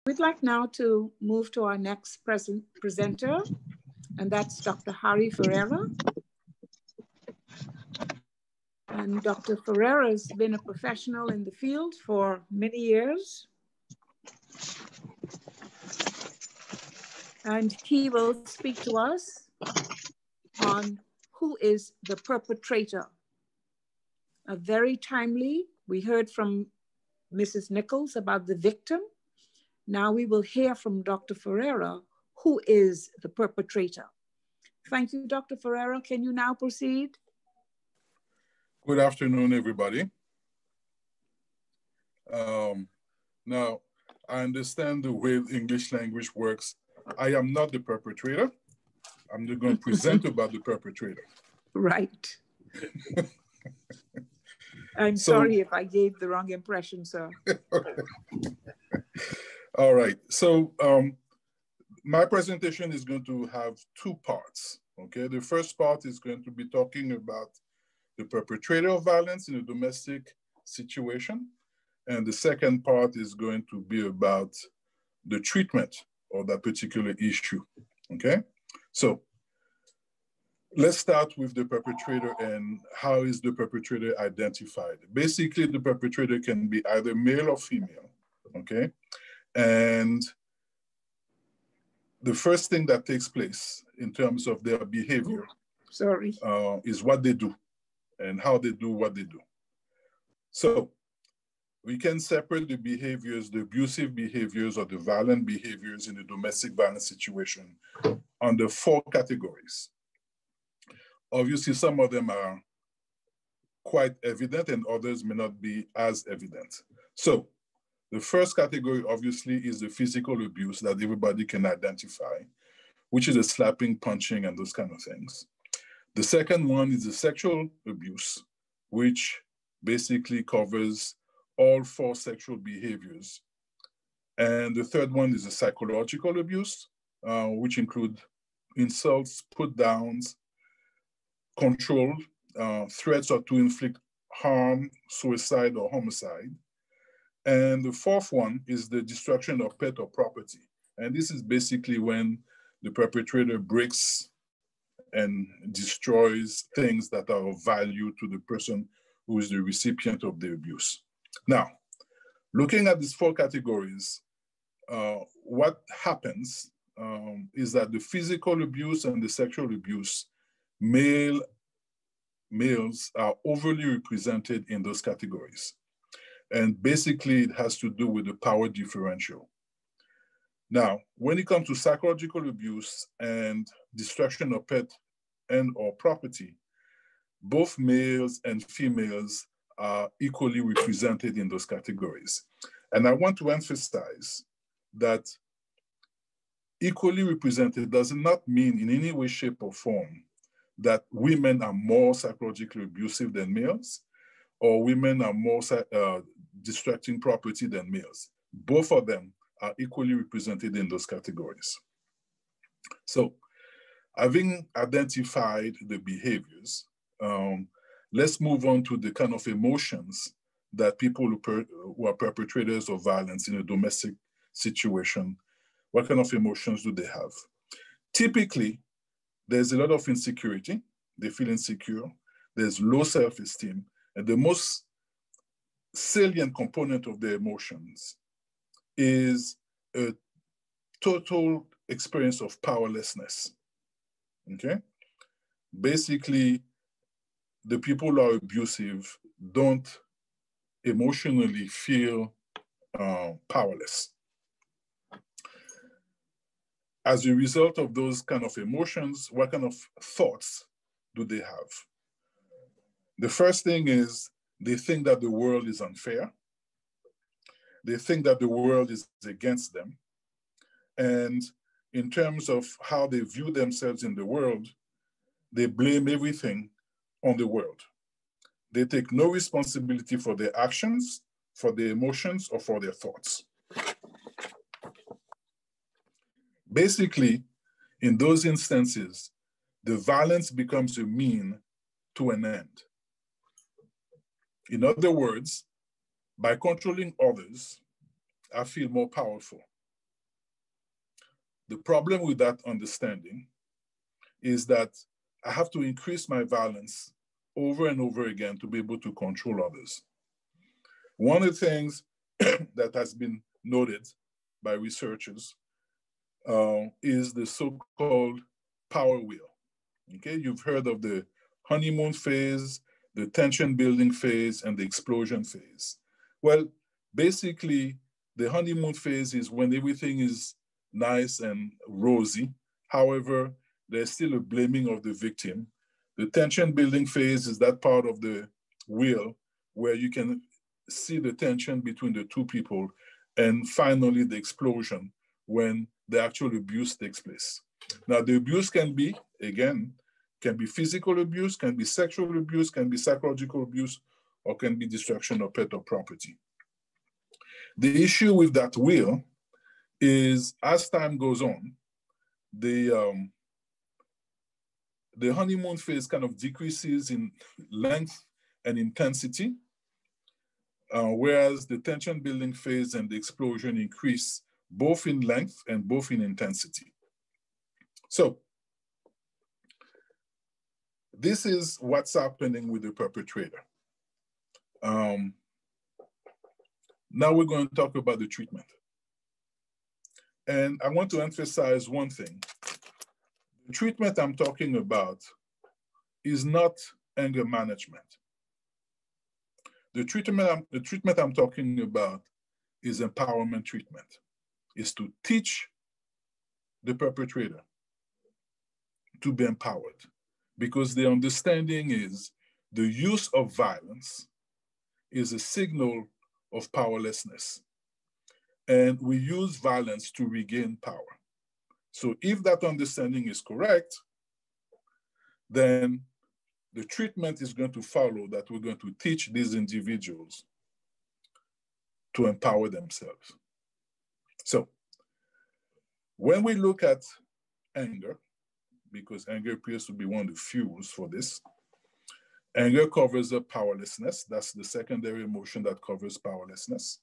We'd like now to move to our next presenter, and that's Dr. Harry Ferrer. And Dr. Ferrer has been a professional in the field for many years. And he will speak to us on who is the perpetrator. A very timely, we heard from Mrs. Nichols about the victim. Now we will hear from Dr. Ferrer, who is the perpetrator. Thank you, Dr. Ferrer. Can you now proceed? Good afternoon, everybody. Now, I understand the way English language works. I am not the perpetrator. I'm just going to present about the perpetrator. Right. I'm sorry if I gave the wrong impression, sir. All right. So my presentation is going to have two parts. Okay. The first part is going to be talking about the perpetrator of violence in a domestic situation. And the second part is going to be about the treatment of that particular issue. Okay. So let's start with the perpetrator and how is the perpetrator identified. Basically, the perpetrator can be either male or female. Okay. And the first thing that takes place in terms of their behavior is what they do and how they do what they do. So we can separate the behaviors, the abusive behaviors or the violent behaviors in a domestic violence situation under four categories. Obviously, some of them are quite evident and others may not be as evident. So the first category, obviously, is the physical abuse that everybody can identify, which is the slapping, punching, and those kind of things. The second one is the sexual abuse, which basically covers all four sexual behaviors. And the third one is the psychological abuse, which include insults, put downs, control, threats or to inflict harm, suicide, or homicide. And the fourth one is the destruction of pet or property. And this is basically when the perpetrator breaks and destroys things that are of value to the person who is the recipient of the abuse. Now, looking at these four categories, what happens is that the physical abuse and the sexual abuse, males are overly represented in those categories. And basically, it has to do with the power differential. Now, when it comes to psychological abuse and destruction of pet and or property, both males and females are equally represented in those categories. And I want to emphasize that equally represented does not mean in any way, shape, or form that women are more psychologically abusive than males, or women are more destructing property than males. Both of them are equally represented in those categories. So, having identified the behaviors, let's move on to the kind of emotions that people who are perpetrators of violence in a domestic situation, what kind of emotions do they have? Typically, there's a lot of insecurity. They feel insecure. There's low self-esteem. And the most salient component of their emotions is a total experience of powerlessness, okay? Basically, the people who are abusive don't emotionally feel powerless. As a result of those kind of emotions, what kind of thoughts do they have? The first thing is they think that the world is unfair. They think that the world is against them. And in terms of how they view themselves in the world, they blame everything on the world. They take no responsibility for their actions, for their emotions, or for their thoughts. Basically, in those instances, the violence becomes a means to an end. In other words, by controlling others, I feel more powerful. The problem with that understanding is that I have to increase my violence over and over again to be able to control others. One of the things that has been noted by researchers is the so-called power wheel. Okay, you've heard of the honeymoon phase, the tension building phase, and the explosion phase. Well, basically, the honeymoon phase is when everything is nice and rosy. However, there's still a blaming of the victim. The tension building phase is that part of the wheel where you can see the tension between the two people, and finally the explosion when the actual abuse takes place. Now, the abuse can be, again, can be physical abuse, can be sexual abuse, can be psychological abuse, or can be destruction of pet or property. The issue with that wheel is as time goes on, the honeymoon phase kind of decreases in length and intensity, whereas the tension building phase and the explosion increase both in length and both in intensity. So this is what's happening with the perpetrator. Now we're going to talk about the treatment. And I want to emphasize one thing. The treatment I'm talking about is not anger management. The treatment I'm talking about is empowerment treatment. Is to teach the perpetrator to be empowered, because the understanding is the use of violence is a signal of powerlessness. And we use violence to regain power. So if that understanding is correct, then the treatment is going to follow that we're going to teach these individuals to empower themselves. So when we look at anger, because anger appears to be one of the fuels for this, anger covers up powerlessness. That's the secondary emotion that covers powerlessness.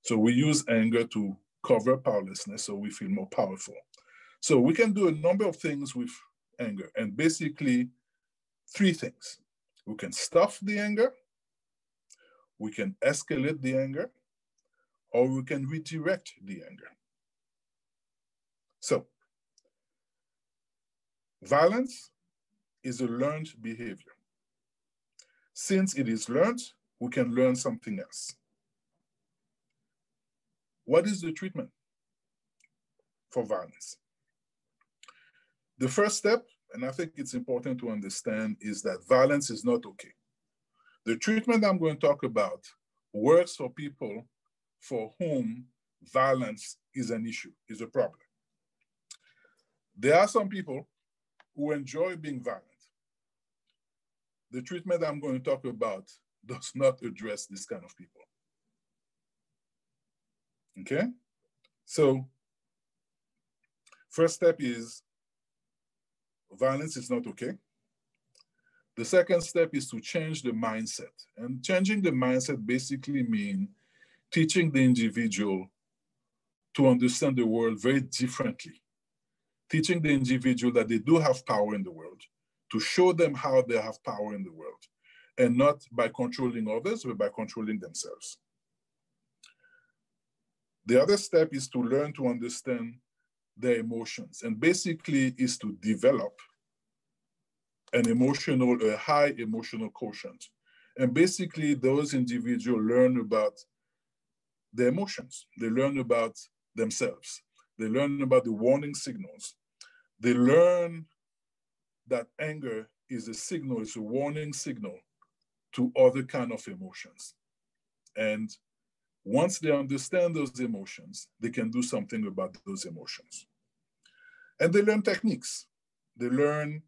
So we use anger to cover powerlessness so we feel more powerful. So we can do a number of things with anger, and basically 3 things. We can stuff the anger, we can escalate the anger, or we can redirect the anger. So violence is a learned behavior. Since it is learned, we can learn something else. What is the treatment for violence? The first step, and I think it's important to understand, is that violence is not okay. The treatment I'm going to talk about works for people for whom violence is an issue, is a problem. There are some people who enjoy being violent. The treatment I'm going to talk about does not address this kind of people. Okay? So, first step is violence is not okay. The second step is to change the mindset. And changing the mindset basically means teaching the individual to understand the world very differently. Teaching the individual that they do have power in the world, to show them how they have power in the world, and not by controlling others, but by controlling themselves. The other step is to learn to understand their emotions, and basically is to develop a high emotional quotient. And basically those individuals learn about their emotions. They learn about themselves. They learn about the warning signals. They learn that anger is a signal, it's a warning signal to other kind of emotions. And once they understand those emotions, they can do something about those emotions. And they learn techniques. They learn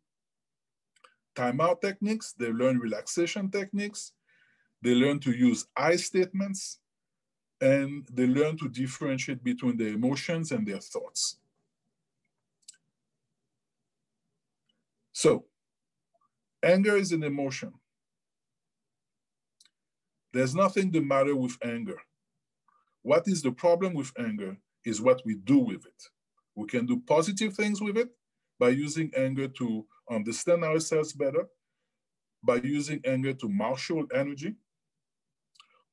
timeout techniques, they learn relaxation techniques, they learn to use I statements, and they learn to differentiate between their emotions and their thoughts. So, anger is an emotion. There's nothing the matter with anger. What is the problem with anger is what we do with it. We can do positive things with it by using anger to understand ourselves better, by using anger to marshal energy,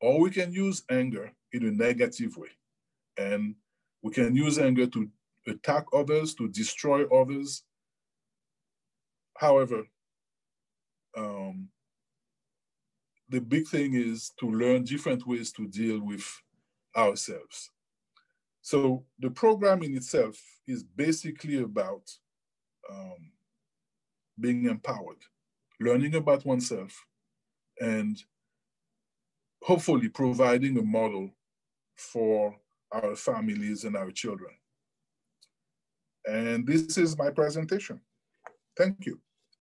or we can use anger in a negative way. And we can use anger to attack others, to destroy others. However, the big thing is to learn different ways to deal with ourselves. So the program in itself is basically about being empowered, learning about oneself, and hopefully providing a model for our families and our children. And this is my presentation. Thank you.